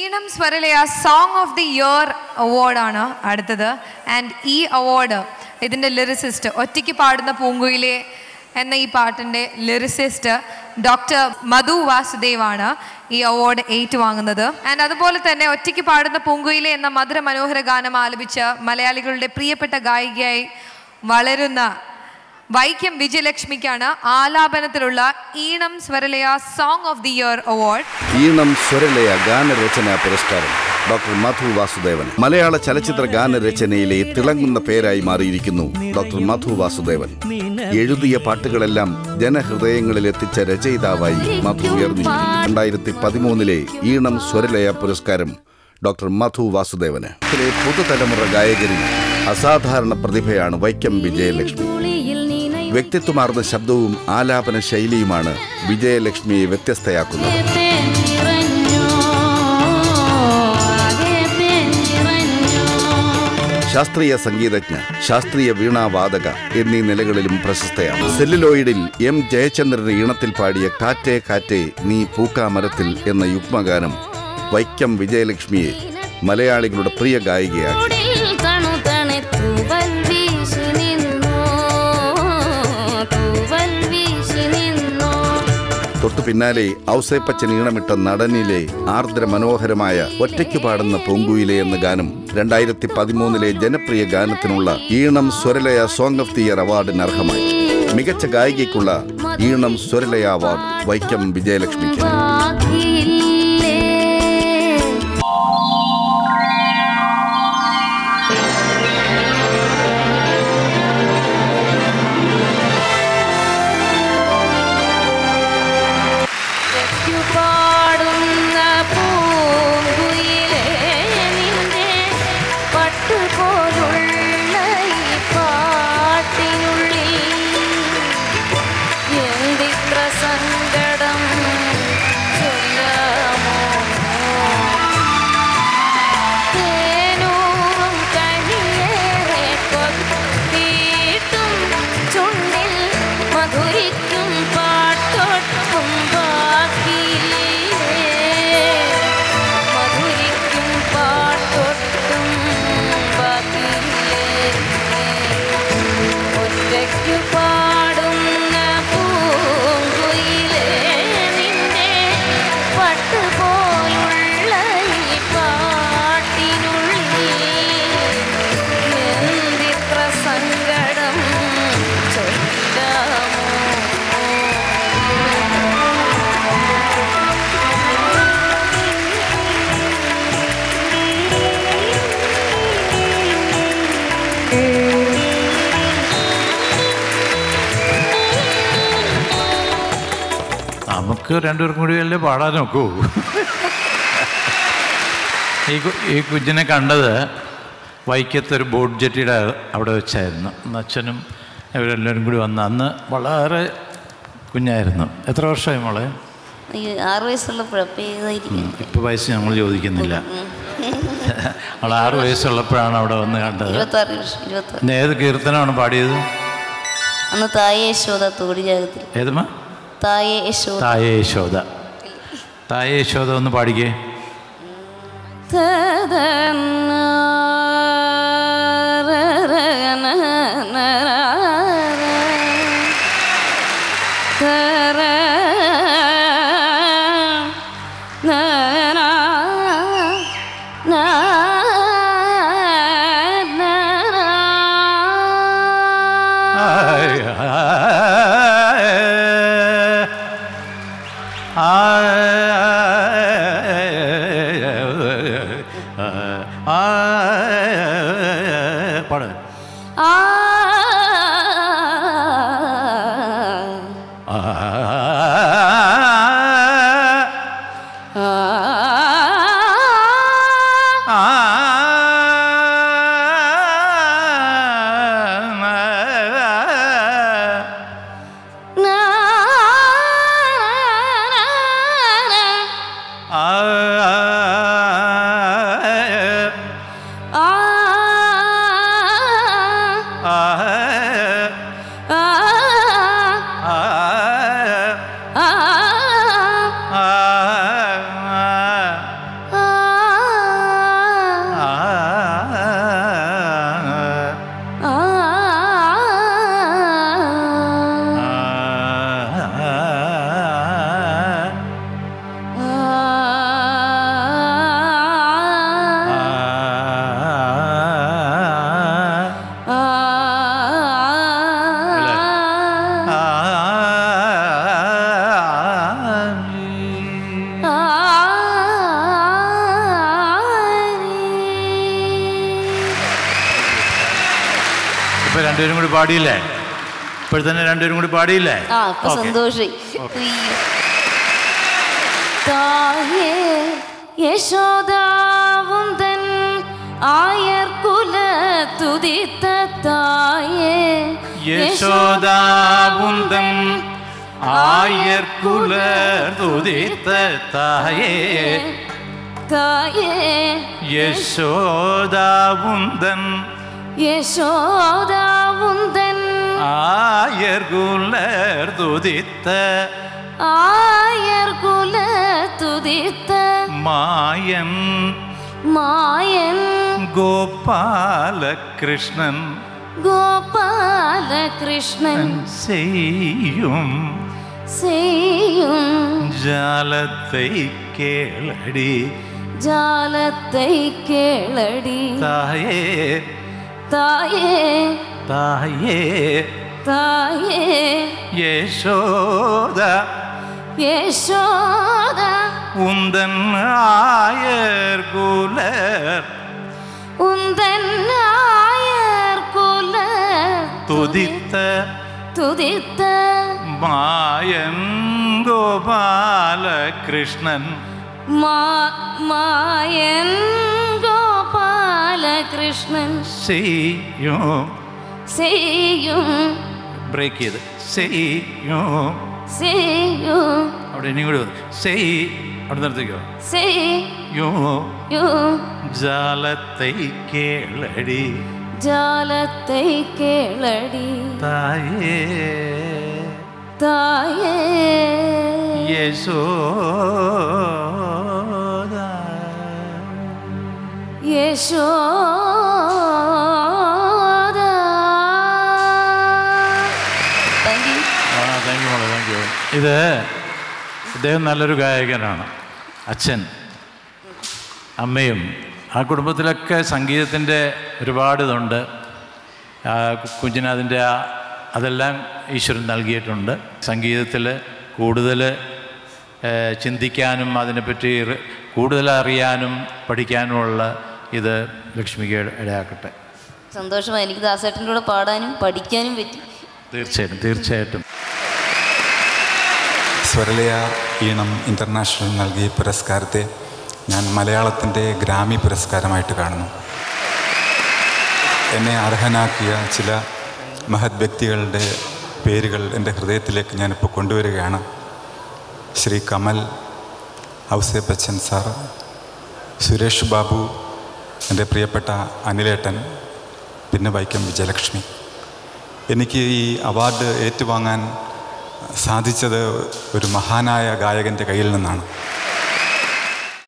ഈണം Swaralaya song of the year അവാർഡാണ് അടുത്തത്. ആൻഡ് ഈ അവാർഡ് ഇതിൻ്റെ ലിറിസിസ്റ്റ്, ഒറ്റയ്ക്ക് പാടുന്ന പൂങ്കുയിലെ എന്ന ഈ പാട്ടിൻ്റെ ലിറിസിസ്റ്റ് ഡോക്ടർ മധു വാസുദേവാണ് ഈ അവാർഡ് ഏറ്റുവാങ്ങുന്നത്. ആൻഡ് അതുപോലെ തന്നെ ഒറ്റയ്ക്ക് പാടുന്ന പൂങ്കുയിലെ എന്ന മധുര മനോഹര ഗാനം ആലപിച്ച് മലയാളികളുടെ പ്രിയപ്പെട്ട ഗായികയായി വളരുന്ന വൈക്കം വിജയലക്ഷ്മിക്കാണ് ആലാപനത്തിലുള്ള Eenam Swaralaya song of the year award. Eenam Swaralaya ഗാനരചനാ പുരസ്കാരം ഡോക്ടർ മധു വാസുദേവൻ. മലയാള ചലച്ചിത്ര ഗാനരചനയിലെ തിളങ്ങുന്ന പേരായി മാറിയിരിക്കുന്നു ഡോക്ടർ മധു വാസുദേവൻ. എഴുതിയ പാട്ടുകളെല്ലാം ജനഹൃദയങ്ങളിൽ എത്തിച്ച രചയിതാവായി മധു ഉയർന്നിരിക്കുന്നു. 2013 ഈണം സ്വരലയ പുരസ്കാരം ഡോക്ടർ മധു വാസുദേവന്. പുതുതലമുറ ഗായകരിൽ അസാധാരണ പ്രതിഭയാണ് വൈക്കം വിജയലക്ഷ്മി. വ്യക്തിത്വമാർന്ന ശബ്ദവും ആലാപന ശൈലിയുമാണ് വിജയലക്ഷ്മിയെ വ്യത്യസ്തയാക്കുന്നത്. ശാസ്ത്രീയ സംഗീതജ്ഞ, ശാസ്ത്രീയ വീണാവാദക എന്നീ നിലകളിലും പ്രശസ്തയാണ്. സെല്ലുലോയിഡിൽ എം ജയചന്ദ്രൻ ഈണത്തിൽ പാടിയ കാറ്റേ കാറ്റേ നീ പൂക്കാമരത്തിൽ എന്ന യുഗ്മഗാനം വൈക്കം വിജയലക്ഷ്മിയെ മലയാളികളുടെ പ്രിയ ഗായികയാക്കി. തൊട്ടു പിന്നാലെ ഔസേപ്പച്ചൻ ഈണമിട്ട നടനിലെ ആർദ്ര മനോഹരമായ ഒറ്റയ്ക്ക് പാടുന്ന പൂങ്കുയിലെ എന്ന ഗാനം 2013 ജനപ്രിയ ഗാനത്തിനുള്ള ഈണം Swaralaya song of the year അവാർഡിന് അർഹമായി. മികച്ച ഗായികയ്ക്കുള്ള ഈണം സ്വരലയ അവാർഡ് വൈക്കം വിജയലക്ഷ്മിക്ക്. നമുക്ക് രണ്ടുപേർക്കും കൂടി അല്ലേ പാടാൻ നോക്കൂ. ഈ കുഞ്ഞിനെ കണ്ടത് വൈക്കത്തൊരു ബോട്ട് ജെട്ടിയുടെ അവിടെ വെച്ചായിരുന്നു. അച്ഛനും ഇവരെല്ലാവരും കൂടി വന്ന് അന്ന് വളരെ കുഞ്ഞായിരുന്നു. എത്ര വർഷമായി മോളെ? 6 വയസ്സുള്ളപ്പോഴാണ്. ഇപ്പോൾ വയസ്സ് ഞങ്ങൾ ചോദിക്കുന്നില്ല. അവൾ 6 വയസ്സുള്ളപ്പോഴാണ് അവിടെ വന്ന് കണ്ടത്. 26. ഏത് കീർത്തനമാണ് പാടിയത്? അന്ന് തായേ യശോദ തോടി ജാഗത്തിൽ. ഏതുമാ? തായേ യശോദ. തായേ യശോദ. തായേ യശോദ ഒന്ന് പാടിക്കേ. രണ്ടുപേരും കൂടി പാടിയില്ലേ? ഇപ്പോഴത്തന്നെ രണ്ടുപേരും കൂടി പാടിയില്ലേ? സന്തോഷി. തായേ യശോദാവുന്തൻ ആയർ കുല തുതിത്ത തായേ യശോദാവുന്തൻ ആയർ കുല തുതിത്ത തായേ തായേ യശോദാവുന്തൻ യശോദാവുന്തൻ ആയർ കുല തുതിത്ത ആയർ കുല തുതിത്ത മായൻ മായൻ ഗോപാലകൃഷ്ണൻ ഗോപാലകൃഷ്ണൻ செய்யும் ஜாலத்தை கேளடி ஜாலத்தை கேளடி தாயே தாயே தாயே தாயே யசோதா யசோதா உந்தன் ஆயர் குலர் உந்தன் ஆயர் குலர் துதித்த துதித்த மாயன் கோபாலகிருஷ்ணன் மாயன் கோபாலகிருஷ்ணன் செய்யும் ബ്രേക്ക് ചെയ്ത് ചെയ്യും അവിടെ ഇനിയും കൂടി അവിടെ നിർത്തിക്കോ. ജാലത്തെ കേളടി ജാലത്തെ കേളടി തായേ തായേ യശോദ യശോദ. താങ്ക് യു മോളെ, താങ്ക് യു. ഇത് ഇദ്ദേഹം നല്ലൊരു ഗായകനാണ്. അച്ഛൻ അമ്മയും ആ കുടുംബത്തിലൊക്കെ സംഗീതത്തിൻ്റെ ഒരുപാട് ഇതുണ്ട്. കുഞ്ഞിന് അതിൻ്റെ അതെല്ലാം ഈശ്വരൻ നൽകിയിട്ടുണ്ട്. സംഗീതത്തിൽ കൂടുതൽ ചിന്തിക്കാനും അതിനെപ്പറ്റി കൂടുതൽ അറിയാനും പഠിക്കാനുമുള്ള ഇത് ലക്ഷ്മിക്ക് ഇടയാക്കട്ടെ. സന്തോഷമായി. എനിക്ക് ദാസേട്ടൻ്റെ കൂടെ പാടാനും പഠിക്കാനും പറ്റി. തീർച്ചയായിട്ടും തീർച്ചയായിട്ടും. സ്വരലയ ഈണം ഇൻ്റർനാഷണൽ നൽകിയ പുരസ്കാരത്തെ ഞാൻ മലയാളത്തിൻ്റെ ഗ്രാമി പുരസ്കാരമായിട്ട് കാണുന്നു. എന്നെ അർഹനാക്കിയ ചില മഹത് വ്യക്തികളുടെ പേരുകൾ എൻ്റെ ഹൃദയത്തിലേക്ക് ഞാനിപ്പോൾ കൊണ്ടുവരികയാണ്. ശ്രീ കമൽ, ഔസേപ്പച്ചൻ സാർ, സുരേഷ് ബാബു, എൻ്റെ പ്രിയപ്പെട്ട അനിലേട്ടൻ, പിന്നെ വൈക്കം വിജയലക്ഷ്മി. എനിക്ക് ഈ അവാർഡ് ഏറ്റുവാങ്ങാൻ സാധിച്ചത് ഒരു മഹാനായ ഗായകൻ്റെ കയ്യിൽ നിന്നാണ്.